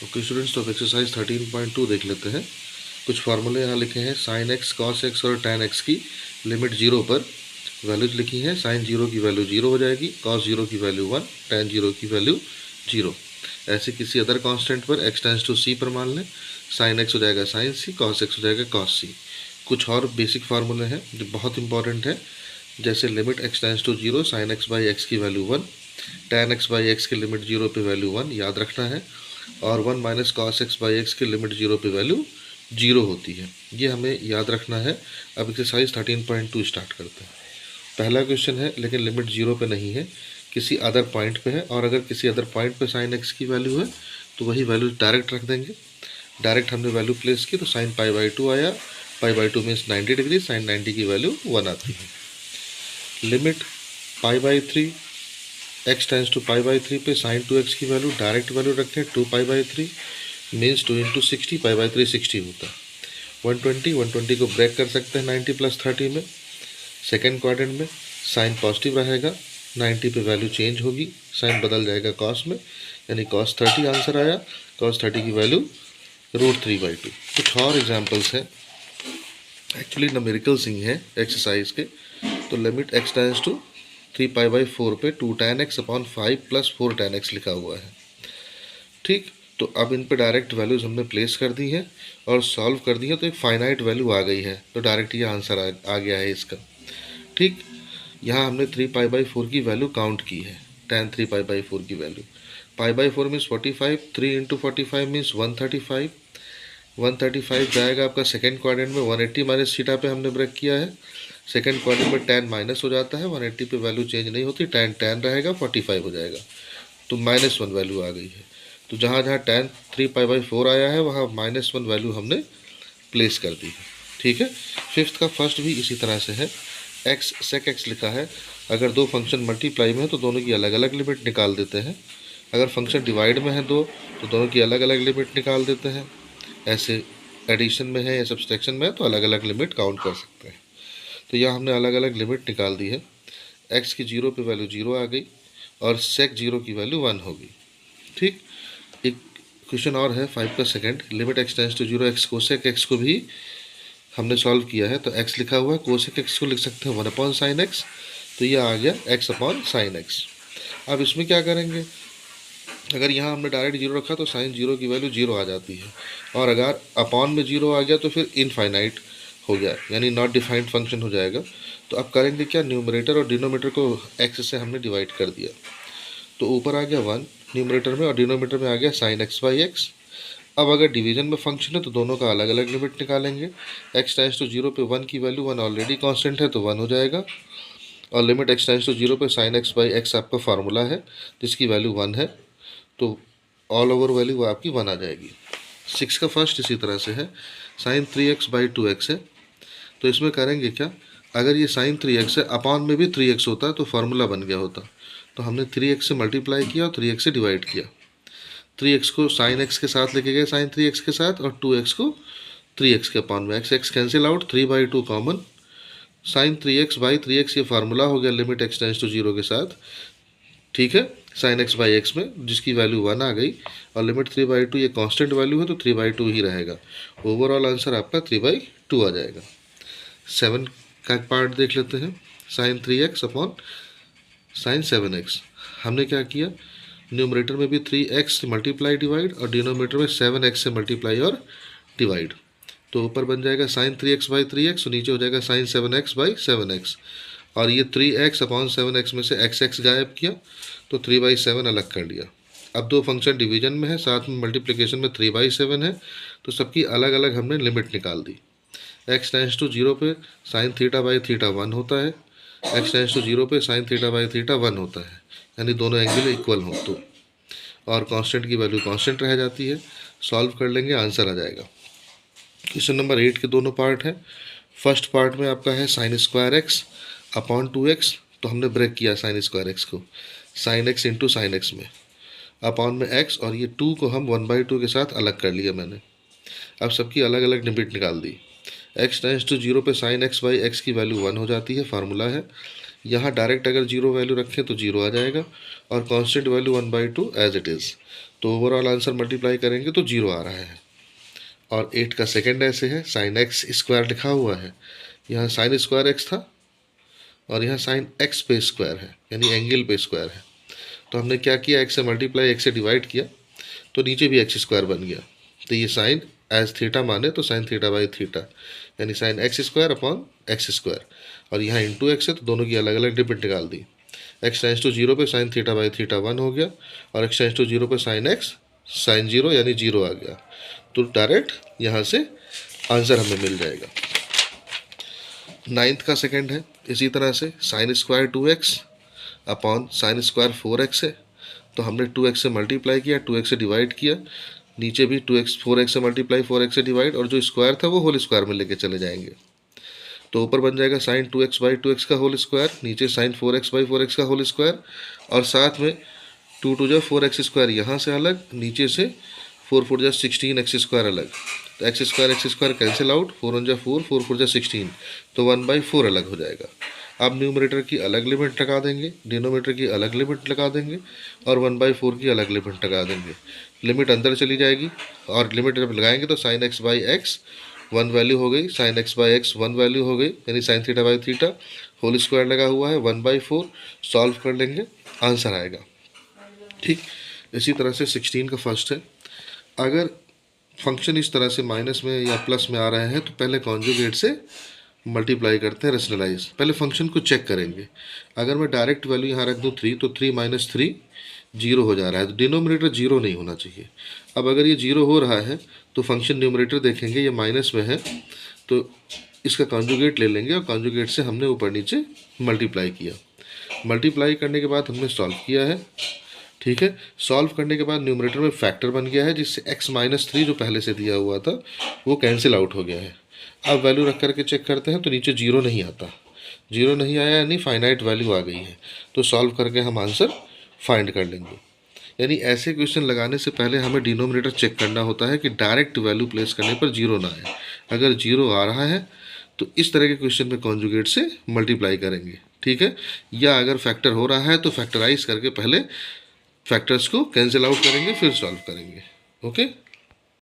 Okay students, तो अब exercise 13.2 देख लेते हैं। कुछ फार्मूले यहाँ लिखे हैं। साइन एक्स, कॉस एक्स और टैन एक्स की लिमिट 0 पर वैल्यूज लिखी हैं। साइन 0 की वैल्यू 0 हो जाएगी, कॉस 0 की वैल्यू 1, टैन 0 की वैल्यू 0। ऐसे किसी अदर कांस्टेंट पर x टेंस टू c पर मान लें। साइन एक्स हो जाएगा साइन सी, कॉस एक्स हो जाएगा कॉस सी। कुछ और बेसिक फार्मूले हैं जो बहुत इंपॉर्टेंट है, जैसे limit x tends to 0 sine x by x की value 1, tan x by x की लिमिट 0 पे वैल्यू 1 याद रखना है, और 1 minus cos x by x की लिमिट 0 पे वैल्यू 0 होती है। ये हमें याद रखना है। अब एक्सरसाइज 13.2 स्टार्ट करते हैं। पहला क्वेश्चन है, लेकिन लिमिट 0 पे नहीं है, किसी अदर पॉइंट पे है, और अगर किसी अदर पॉइंट पे साइन एक्स की वैल्यू है तो वही वैल्यू डायरेक्ट रख देंगे। डायरेक्ट हमने वैल्यू प्लेस की तो साइन पाई बाई 2 आया। Pi by 2 means 90 degree, sine 90 की वैल्यू 1 आती है। Limit pi by 3 x tends to pi by 3 पे साइन 2x की वैल्यू डायरेक्ट वैल्यू रखें 2 पाई by 3 means 2 into 60, pi by 3 60 होता है। 120 को ब्रेक कर सकते हैं 90 प्लस 30 में। सेकेंड क्वाड्रेंट में साइन पॉजिटिव रहेगा, 90 पे वैल्यू चेंज होगी, साइन बदल जाएगा कॉस में, यानी कॉस 30 आंसर आया। कॉस 30 की वैल्यू √3/2। कुछ और एग्जांपल्स हैं, एक्चुअली न्यूमेरिकल्स ही हैं एक्सरसाइज के। तो limit x tends to 3 pi by 4 पे 2 tan x upon 5 plus 4 tan x लिखा हुआ है। ठीक, तो अब इन पे डायरेक्ट वैल्यूज हमने प्लेस कर दी है और सॉल्व कर दी है, तो एक फाइनाइट वैल्यू आ गई है, तो डायरेक्ट ये आंसर आ गया है इसका। ठीक, यहाँ हमने 3 पाई बाई 4 की वैल्यू काउंट की है, tan 3 पाई बाई 4 की value. Pi by 4 means 45, 3 into 45 means 135। 135 जाएगा आपका सेकेंड क्वाड्रेंट में, 180 माइनस थीटा पे हमने ब्रेक किया है। सेकेंड क्वाड्रेंट में tan माइनस हो जाता है, 180 पे वैल्यू चेंज नहीं होती, tan रहेगा, 45 हो जाएगा, तो -1 वैल्यू आ गई है। तो जहाँ जहाँ tan 3 पाई बाई 4 आया है वहाँ -1 वैल्यू हमने प्लेस कर दी है। ठीक है, फिफ्थ का फर्स्ट भी इसी तरह से है। x sec x लिखा है, अगर दो फंक्शन मल्टीप्लाई में है तो दोनों की अलग अलग लिमिट निकाल देते हैं। अगर फंक्शन डिवाइड में है दो तो दोनों की अलग अलग लिमिट निकाल देते हैं। ऐसे एडिशन में है या सब्सट्रैक्शन में है तो अलग अलग लिमिट काउंट कर सकते हैं। तो यहाँ हमने अलग अलग लिमिट निकाल दी है। x की 0 पे वैल्यू 0 आ गई और sec 0 की वैल्यू 1 हो गई। ठीक, एक क्वेश्चन और है 5 का second. Limit x tends to 0 x cosec x को भी हमने सॉल्व किया है, तो x लिखा हुआ है, कोसेक x को लिख सकते हैं 1 अपॉन साइन एक्स, तो ये आ गया x अपॉन साइन एक्स। अब इसमें क्या करेंगे, अगर यहाँ हमने डायरेक्ट 0 रखा तो साइन 0 की वैल्यू 0 आ जाती है, और अगर अपॉन में 0 आ गया तो फिर इनफाइनाइट हो गया, यानी नॉट डिफाइंड फंक्शन हो जाएगा। तो अब करेंगे क्या, न्यूमरेटर और डिनोमीटर को x से हमने डिवाइड कर दिया, तो ऊपर आ गया 1 न्यूमरेटर में और डिनोमीटर में आ गया साइन एक्स बाई एक्स। अब अगर डिवीजन में फंक्शन है तो दोनों का अलग अलग लिमिट निकालेंगे। x टेंस टू 0 पे 1 की वैल्यू 1 ऑलरेडी कांस्टेंट है तो 1 हो जाएगा, और लिमिट x टेंस टू 0 पे साइन एक्स बाई एक्स आपका फार्मूला है जिसकी वैल्यू 1 है, तो ऑल ओवर वैल्यू वो आपकी 1 आ जाएगी। 6 का फर्स्ट इसी तरह से है, साइन 3x बाई 2x है, तो इसमें करेंगे क्या, अगर ये साइन 3x है, अपॉन में भी 3x होता तो फार्मूला बन गया होता, तो हमने 3x से मल्टीप्लाई किया और 3x से डिवाइड किया। 3x को साइन x के साथ लेके गए साइन 3x के साथ, और 2x को 3x के अपॉन में, x cancel out, 3/2 common, sine 3x by 3x ये फार्मूला हो गया लिमिट x टेंस टू 0 के साथ। ठीक है, साइन x बाई एक्स में जिसकी वैल्यू 1 आ गई, और लिमिट 3/2 ये कांस्टेंट वैल्यू है तो 3/2 ही रहेगा। ओवरऑल आंसर आपका 3/2 आ जाएगा। 7 का पार्ट देख लेते हैं, sign 3x upon sine 7x। हमने क्या किया, न्यूमरेटर में भी 3x मल्टीप्लाई डिवाइड और डिनोमीटर में 7x से मल्टीप्लाई और डिवाइड, तो ऊपर बन जाएगा साइन 3x बाई 3x, नीचे हो जाएगा साइन 7x बाई 7x, और ये 3x अपॉन 7x में से x गायब किया तो 3/7 अलग कर लिया। अब दो फंक्शन डिवीजन में है, साथ में मल्टीप्लिकेशन में 3/7 है, तो सबकी अलग अलग हमने लिमिट निकाल दी। x टेंस टू 0 पे साइन थीटा बाई थीटा 1 होता है, x टेंस टू 0 पे साइन थीटा बाई थीटा 1 होता है, यानी दोनों एंगल इक्वल हो तो, और कांस्टेंट की वैल्यू कांस्टेंट रह जाती है। सॉल्व कर लेंगे, आंसर आ जाएगा। क्वेश्चन नंबर 8 के दोनों पार्ट हैं। फर्स्ट पार्ट में आपका है sine square x upon 2x, तो हमने ब्रेक किया साइन स्क्वायर एक्स को sine x into sine x में, अपॉन में x, और ये 2 को हम 1/2 के साथ अलग कर लिया मैंने। अब सबकी अलग अलग लिमिट निकाल दी। x टेंस टू 0 पे साइन एक्स बाई एक्स की वैल्यू 1 हो जाती है, फार्मूला है। यहाँ डायरेक्ट अगर 0 वैल्यू रखें तो 0 आ जाएगा, और constant value 1/2 as it is, तो ओवरऑल आंसर मल्टीप्लाई करेंगे तो 0 आ रहा है। और 8 का सेकेंड ऐसे है, साइन एक्स स्क्वायर लिखा हुआ है, यहाँ साइन स्क्वायर एक्स था और यहाँ साइन एक्स पे स्क्वायर है, यानी एंगल पे स्क्वायर है। तो हमने क्या किया, एक्स से मल्टीप्लाई एक्स से डिवाइड किया तो नीचे भी एक्स स्क्वायर बन गया। तो ये साइन एज थीटा माने तो साइन थीटा बाई थीटा, यानी sine x square upon x square, और यहाँ इंटू एक्स है तो दोनों की अलग अलग लिमिट निकाल दी। एक्स टेंस टू 0 पे साइन थीटा बाई थीटा 1 हो गया, और एक्स टेंस टू 0 पे साइन एक्स साइन 0 यानी 0 आ गया। तो डायरेक्ट यहाँ से आंसर हमें मिल जाएगा। 9th का सेकेंड है, इसी तरह से sine square 2x upon sine square 4x है। तो हमने 2x से मल्टीप्लाई किया, 2x से डिवाइड किया, नीचे भी 2x 4x से मल्टीप्लाई 4x से डिवाइड, और जो स्क्वायर था वो होल स्क्वायर में लेके चले जाएंगे। तो ऊपर बन जाएगा साइन 2x बाई 2x का होल स्क्वायर, नीचे साइन 4x बाई 4x का होल स्क्वायर, और साथ में 2 2 जा 4x स्क्वायर यहाँ से अलग, नीचे से 4 4 जा 16x स्क्वायर अलग। तो एक्स स्क्वायर कैंसिल आउट, 4 1 जा 4, 4 4 जा 16, तो 1/4 अलग हो जाएगा। अब न्यूमरेटर की अलग लिमिट लगा देंगे, डिनोमिनेटर की अलग लिमिट लगा देंगे, और 1/4 की अलग लिमिट लगा देंगे। लिमिट अंदर चली जाएगी, और लिमिट जब लगाएंगे तो sine x by x 1 value हो गई, sine x by x 1 value हो गई, यानी sine theta by theta whole square लगा हुआ है 1/4। सॉल्व कर लेंगे, आंसर आएगा। ठीक, इसी तरह से 16 का फर्स्ट है। अगर फंक्शन इस तरह से माइनस में या प्लस में आ रहे हैं तो पहले कॉन्जुगेट से मल्टीप्लाई करते हैं, रेशनलाइज। पहले फंक्शन को चेक करेंगे। अगर मैं डायरेक्ट वैल्यू यहाँ रख दूँ 3, तो 3 - 3 0 हो जा रहा है, तो डिनोमिनेटर 0 नहीं होना चाहिए। अब अगर ये 0 हो रहा है तो फंक्शन न्यूमरेटर देखेंगे, ये माइनस में है तो इसका कॉन्जुगेट ले लेंगे, और कॉन्जुगेट से हमने ऊपर नीचे मल्टीप्लाई किया। मल्टीप्लाई करने के बाद हमने सॉल्व किया है। ठीक है, सॉल्व करने के बाद न्यूमरेटर में फैक्टर बन गया है, जिससे x - 3 जो पहले से दिया हुआ था वो कैंसिल आउट हो गया है। अब वैल्यू रख करके चेक करते हैं तो नीचे 0 नहीं आता, 0 नहीं आया यानी फाइनाइट वैल्यू आ गई है। तो सॉल्व करके हम आंसर फाइंड कर लेंगे। यानी ऐसे क्वेश्चन लगाने से पहले हमें डिनोमिनेटर चेक करना होता है कि डायरेक्ट वैल्यू प्लेस करने पर 0 ना आए। अगर 0 आ रहा है तो इस तरह के क्वेश्चन में कॉन्जुगेट से मल्टीप्लाई करेंगे। ठीक है, या अगर फैक्टर हो रहा है तो फैक्टराइज करके पहले फैक्टर्स को कैंसिल आउट करेंगे, फिर सॉल्व करेंगे। ओके।